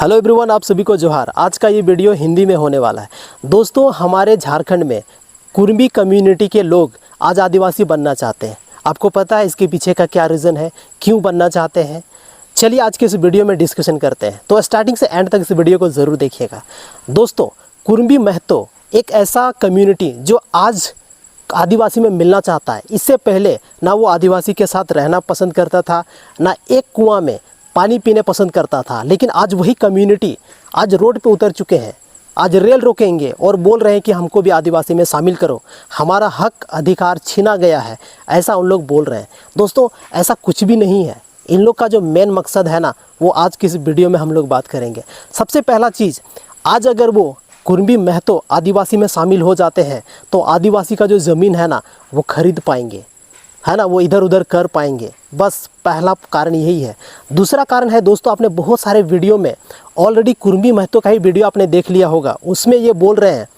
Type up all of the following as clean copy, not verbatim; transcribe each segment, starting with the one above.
Hello everyone, आप सभी को जोहार। आज का ये वीडियो हिंदी में होने वाला है। दोस्तों, हमारे झारखंड में कुर्मी कम्युनिटी के लोग आज आदिवासी बनना चाहते हैं। आपको पता है इसके पीछे का क्या रीज़न है, क्यों बनना चाहते हैं? चलिए आज के इस वीडियो में डिस्कशन करते हैं। तो स्टार्टिंग से एंड तक इस वीडियो को ज़रूर देखिएगा। दोस्तों, कुर्मी महतो एक ऐसा कम्युनिटी जो आज आदिवासी में मिलना चाहता है। इससे पहले ना वो आदिवासी के साथ रहना पसंद करता था, ना एक कुआं में पानी पीने पसंद करता था। लेकिन आज वही कम्युनिटी आज रोड पे उतर चुके हैं, आज रेल रोकेंगे और बोल रहे हैं कि हमको भी आदिवासी में शामिल करो, हमारा हक अधिकार छीना गया है, ऐसा उन लोग बोल रहे हैं। दोस्तों, ऐसा कुछ भी नहीं है। इन लोग का जो मेन मकसद है ना, वो आज की इस वीडियो में हम लोग बात करेंगे। सबसे पहला चीज़, आज अगर वो कुर्मी महतो आदिवासी में शामिल हो जाते हैं तो आदिवासी का जो ज़मीन है ना, वो खरीद पाएंगे, है ना, वो इधर उधर कर पाएंगे। बस पहला कारण यही है। दूसरा कारण है दोस्तों, आपने बहुत सारे वीडियो में ऑलरेडी कुर्मी महतो का ही वीडियो आपने देख लिया होगा। उसमें ये बोल रहे हैं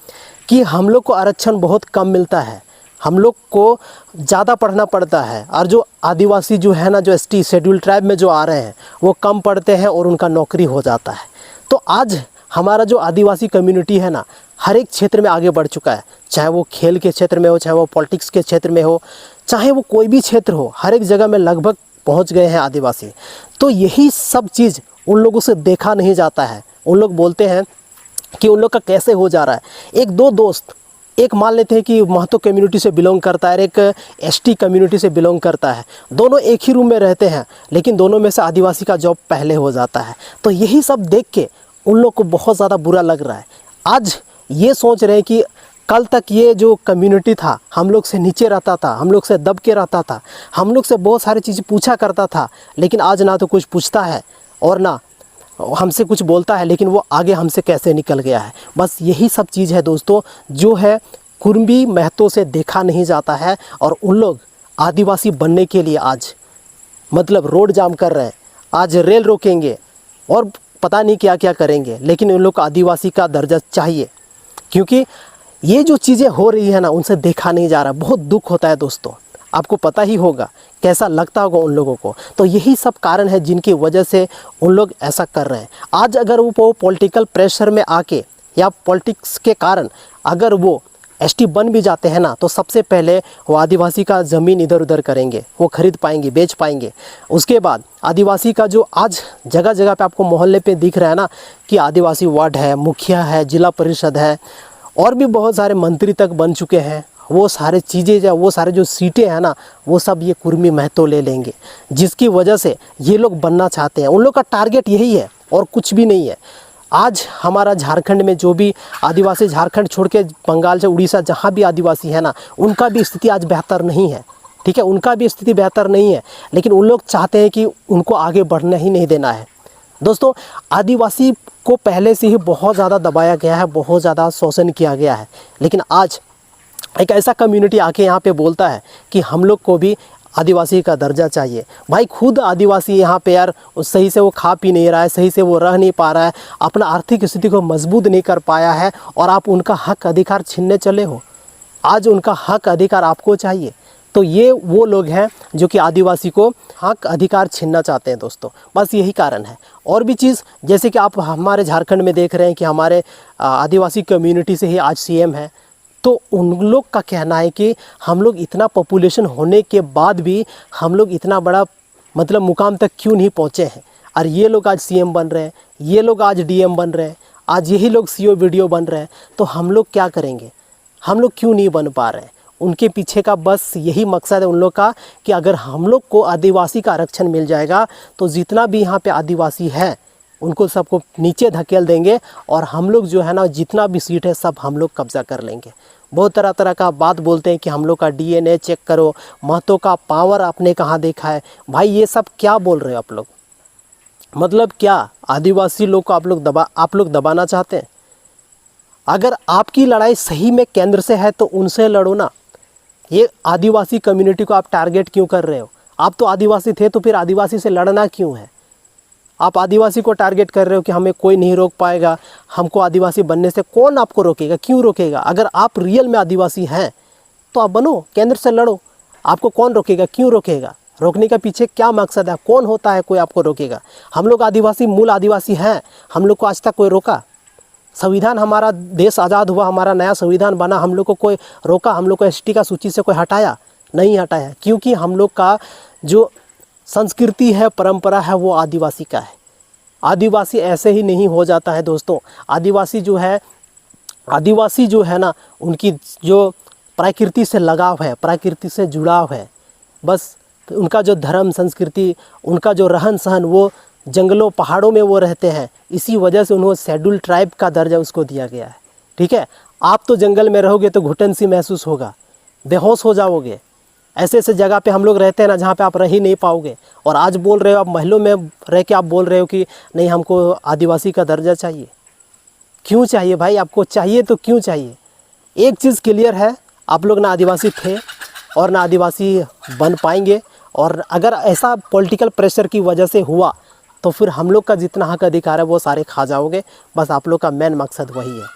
कि हम लोग को आरक्षण बहुत कम मिलता है, हम लोग को ज़्यादा पढ़ना पड़ता है, और जो आदिवासी जो है ना, जो एसटी शेड्यूल ट्राइब में जो आ रहे हैं वो कम पढ़ते हैं और उनका नौकरी हो जाता है। तो आज हमारा जो आदिवासी कम्युनिटी है ना, हर एक क्षेत्र में आगे बढ़ चुका है। चाहे वो खेल के क्षेत्र में हो, चाहे वो पॉलिटिक्स के क्षेत्र में हो, चाहे वो कोई भी क्षेत्र हो, हर एक जगह में लगभग पहुंच गए हैं आदिवासी। तो यही सब चीज़ उन लोगों से देखा नहीं जाता है। उन लोग बोलते हैं कि उन लोग का कैसे हो जा रहा है। एक दो दोस्त, एक मान लेते हैं कि महतो कम्युनिटी से बिलोंग करता है, एक एसटी कम्युनिटी से बिलोंग करता है, दोनों एक ही रूम में रहते हैं, लेकिन दोनों में से आदिवासी का जॉब पहले हो जाता है। तो यही सब देख के उन लोग को बहुत ज़्यादा बुरा लग रहा है। आज ये सोच रहे हैं कि कल तक ये जो कम्युनिटी था हम लोग से नीचे रहता था, हम लोग से दब के रहता था, हम लोग से बहुत सारी चीज़ें पूछा करता था, लेकिन आज ना तो कुछ पूछता है और ना हमसे कुछ बोलता है, लेकिन वो आगे हमसे कैसे निकल गया है। बस यही सब चीज़ है दोस्तों, जो है कुर्मी महतो से देखा नहीं जाता है। और उन लोग आदिवासी बनने के लिए आज मतलब रोड जाम कर रहे हैं, आज रेल रोकेंगे और पता नहीं क्या क्या करेंगे, लेकिन उन लोग को आदिवासी का दर्जा चाहिए। क्योंकि ये जो चीज़ें हो रही है ना, उनसे देखा नहीं जा रहा। बहुत दुख होता है दोस्तों, आपको पता ही होगा कैसा लगता होगा उन लोगों को। तो यही सब कारण है जिनकी वजह से उन लोग ऐसा कर रहे हैं। आज अगर वो पॉलिटिकल प्रेशर में आके या पॉलिटिक्स के कारण अगर वो एसटी बन भी जाते हैं ना, तो सबसे पहले वो आदिवासी का ज़मीन इधर उधर करेंगे, वो खरीद पाएंगे, बेच पाएंगे। उसके बाद आदिवासी का जो आज जगह जगह पे आपको मोहल्ले पे दिख रहा है ना कि आदिवासी वार्ड है, मुखिया है, जिला परिषद है, और भी बहुत सारे मंत्री तक बन चुके हैं। वो सारे चीज़ें, वो सारे जो सीटें हैं ना, वो सब ये कुर्मी महतो ले लेंगे, जिसकी वजह से ये लोग बनना चाहते हैं। उन लोग का टारगेट यही है और कुछ भी नहीं है। आज हमारा झारखंड में जो भी आदिवासी, झारखंड छोड़ के बंगाल से उड़ीसा जहाँ भी आदिवासी है ना, उनका भी स्थिति आज बेहतर नहीं है। ठीक है, उनका भी स्थिति बेहतर नहीं है, लेकिन उन लोग चाहते हैं कि उनको आगे बढ़ने ही नहीं देना है। दोस्तों, आदिवासी को पहले से ही बहुत ज़्यादा दबाया गया है, बहुत ज़्यादा शोषण किया गया है, लेकिन आज एक ऐसा कम्युनिटी आके यहाँ पे बोलता है कि हम लोग को भी आदिवासी का दर्जा चाहिए। भाई, खुद आदिवासी यहाँ पे यार सही से वो खा पी नहीं रहा है, सही से वो रह नहीं पा रहा है, अपना आर्थिक स्थिति को मजबूत नहीं कर पाया है, और आप उनका हक अधिकार छीनने चले हो। आज उनका हक अधिकार आपको चाहिए। तो ये वो लोग हैं जो कि आदिवासी को हक अधिकार छीनना चाहते हैं दोस्तों, बस यही कारण है। और भी चीज़, जैसे कि आप हमारे झारखंड में देख रहे हैं कि हमारे आदिवासी कम्युनिटी से ही आज सीएम है। तो उन लोग का कहना है कि हम लोग इतना पॉपुलेशन होने के बाद भी हम लोग इतना बड़ा मतलब मुकाम तक क्यों नहीं पहुँचे हैं, और ये लोग आज सीएम बन रहे हैं, ये लोग आज डीएम बन रहे हैं, आज यही लोग सीओ वीडियो बन रहे हैं। तो हम लोग क्या करेंगे, हम लोग क्यों नहीं बन पा रहे हैं? उनके पीछे का बस यही मकसद है उन लोग का कि अगर हम लोग को आदिवासी का आरक्षण मिल जाएगा तो जितना भी यहाँ पे आदिवासी है उनको सबको नीचे धकेल देंगे, और हम लोग जो है ना, जितना भी सीट है सब हम लोग कब्जा कर लेंगे। बहुत तरह तरह का बात बोलते हैं कि हम लोग का डीएनए चेक करो, महतो का पावर आपने कहाँ देखा है। भाई, ये सब क्या बोल रहे हो आप लोग? मतलब क्या आदिवासी लोग को आप लोग दबाना चाहते हैं? अगर आपकी लड़ाई सही में केंद्र से है तो उनसे लड़ो ना। ये आदिवासी कम्युनिटी को आप टारगेट क्यों कर रहे हो? आप तो आदिवासी थे, तो फिर आदिवासी से लड़ना क्यों है? आप आदिवासी को टारगेट कर रहे हो कि हमें कोई नहीं रोक पाएगा, हमको आदिवासी बनने से कौन आपको रोकेगा, क्यों रोकेगा? अगर आप रियल में आदिवासी हैं तो आप बनो, केंद्र से लड़ो, आपको कौन रोकेगा, क्यों रोकेगा? रोकने के पीछे क्या मकसद है, कौन होता है कोई आपको रोकेगा? हम लोग आदिवासी, मूल आदिवासी हैं, हम लोग को आज तक कोई रोका? संविधान, हमारा देश आज़ाद हुआ, हमारा नया संविधान बना, हम लोग को कोई रोका? हम लोग को एसटी का सूची से कोई हटाया? नहीं हटाया, क्योंकि हम लोग का जो संस्कृति है, परंपरा है, वो आदिवासी का है। आदिवासी ऐसे ही नहीं हो जाता है दोस्तों। आदिवासी जो है ना, उनकी जो प्रकृति से लगाव है, प्रकृति से जुड़ाव है। बस उनका जो धर्म, संस्कृति, उनका जो रहन सहन, वो जंगलों पहाड़ों में वो रहते हैं, इसी वजह से उन्होंने शेड्यूल ट्राइब का दर्जा उसको दिया गया है। ठीक है, आप तो जंगल में रहोगे तो घुटन सी महसूस होगा, बेहोश हो जाओगे। ऐसे ऐसे जगह पे हम लोग रहते हैं ना, जहाँ पे आप रह ही नहीं पाओगे। और आज बोल रहे हो, आप महलों में रह के आप बोल रहे हो कि नहीं, हमको आदिवासी का दर्जा चाहिए। क्यों चाहिए भाई? आपको चाहिए तो क्यों चाहिए? एक चीज़ क्लियर है, आप लोग ना आदिवासी थे और ना आदिवासी बन पाएंगे। और अगर ऐसा पॉलिटिकल प्रेशर की वजह से हुआ तो फिर हम लोग का जितना हक अधिकार है वो सारे खा जाओगे। बस आप लोग का मेन मकसद वही है।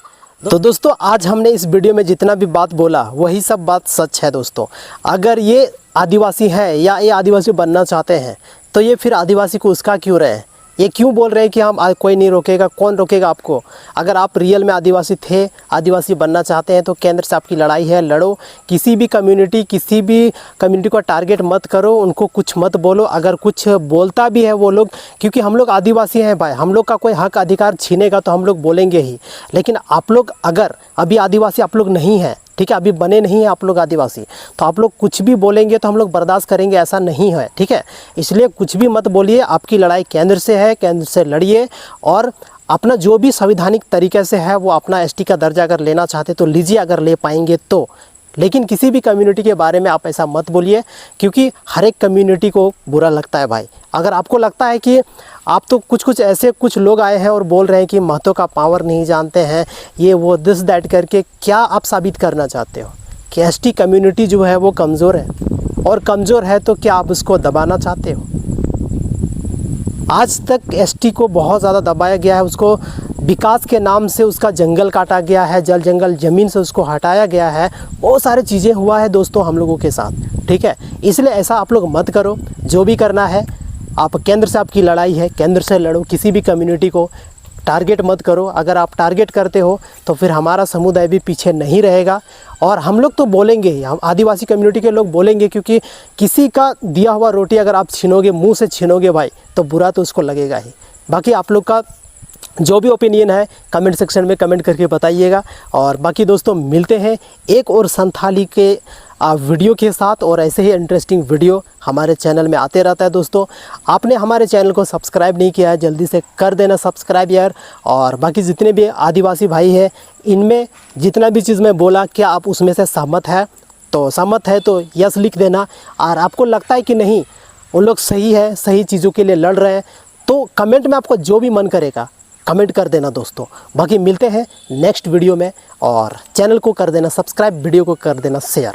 तो दोस्तों, आज हमने इस वीडियो में जितना भी बात बोला वही सब बात सच है दोस्तों। अगर ये आदिवासी हैं या ये आदिवासी बनना चाहते हैं तो ये फिर आदिवासी को उसका क्यों रहे? ये क्यों बोल रहे हैं कि हम कोई नहीं रोकेगा? कौन रोकेगा आपको? अगर आप रियल में आदिवासी थे, आदिवासी बनना चाहते हैं तो केंद्र से आपकी लड़ाई है, लड़ो। किसी भी कम्युनिटी को टारगेट मत करो, उनको कुछ मत बोलो। अगर कुछ बोलता भी है वो लोग, क्योंकि हम लोग आदिवासी हैं भाई, हम लोग का कोई हक अधिकार छीनेगा तो हम लोग बोलेंगे ही। लेकिन आप लोग अगर अभी आदिवासी आप लोग नहीं हैं, ठीक है, अभी बने नहीं हैं आप लोग आदिवासी, तो आप लोग कुछ भी बोलेंगे तो हम लोग बर्दाश्त करेंगे, ऐसा नहीं है। ठीक है, इसलिए कुछ भी मत बोलिए। आपकी लड़ाई केंद्र से है, केंद्र से लड़िए। और अपना जो भी संवैधानिक तरीके से है वो अपना एसटी का दर्जा अगर लेना चाहते तो लीजिए, अगर ले पाएंगे तो। लेकिन किसी भी कम्युनिटी के बारे में आप ऐसा मत बोलिए, क्योंकि हर एक कम्युनिटी को बुरा लगता है भाई। अगर आपको लगता है कि आप तो कुछ लोग आए हैं और बोल रहे हैं कि महतो का पावर नहीं जानते हैं, ये वो दिस दैट करके, क्या आप साबित करना चाहते हो? कि एसटी कम्युनिटी जो है वो कमज़ोर है, और कमज़ोर है तो क्या आप उसको दबाना चाहते हो? आज तक एसटी को बहुत ज़्यादा दबाया गया है, उसको विकास के नाम से उसका जंगल काटा गया है, जंगल ज़मीन से उसको हटाया गया है, बहुत सारी चीज़ें हुआ है दोस्तों हम लोगों के साथ। ठीक है, इसलिए ऐसा आप लोग मत करो। जो भी करना है, आप केंद्र से आपकी लड़ाई है, केंद्र से लड़ो। किसी भी कम्युनिटी को टारगेट मत करो। अगर आप टारगेट करते हो तो फिर हमारा समुदाय भी पीछे नहीं रहेगा। और हम लोग तो बोलेंगे ही, हम आदिवासी कम्युनिटी के लोग बोलेंगे, क्योंकि किसी का दिया हुआ रोटी अगर आप छीनोगे, मुंह से छीनोगे भाई, तो बुरा तो उसको लगेगा ही। बाकी आप लोग का जो भी ओपिनियन है कमेंट सेक्शन में कमेंट करके बताइएगा। और बाकी दोस्तों, मिलते हैं एक और संथाली के वीडियो के साथ, और ऐसे ही इंटरेस्टिंग वीडियो हमारे चैनल में आते रहता है दोस्तों। आपने हमारे चैनल को सब्सक्राइब नहीं किया है, जल्दी से कर देना सब्सक्राइब यार। और बाकी जितने भी आदिवासी भाई हैं, इनमें जितना भी चीज़ मैं बोला, क्या आप उसमें से सहमत है? तो सहमत है तो यस लिख देना। और आपको लगता है कि नहीं, उन लोग सही है, सही चीज़ों के लिए लड़ रहे हैं, तो कमेंट में आपको जो भी मन करेगा कमेंट कर देना दोस्तों। बाकी मिलते हैं नेक्स्ट वीडियो में, और चैनल को कर देना सब्सक्राइब, वीडियो को कर देना शेयर।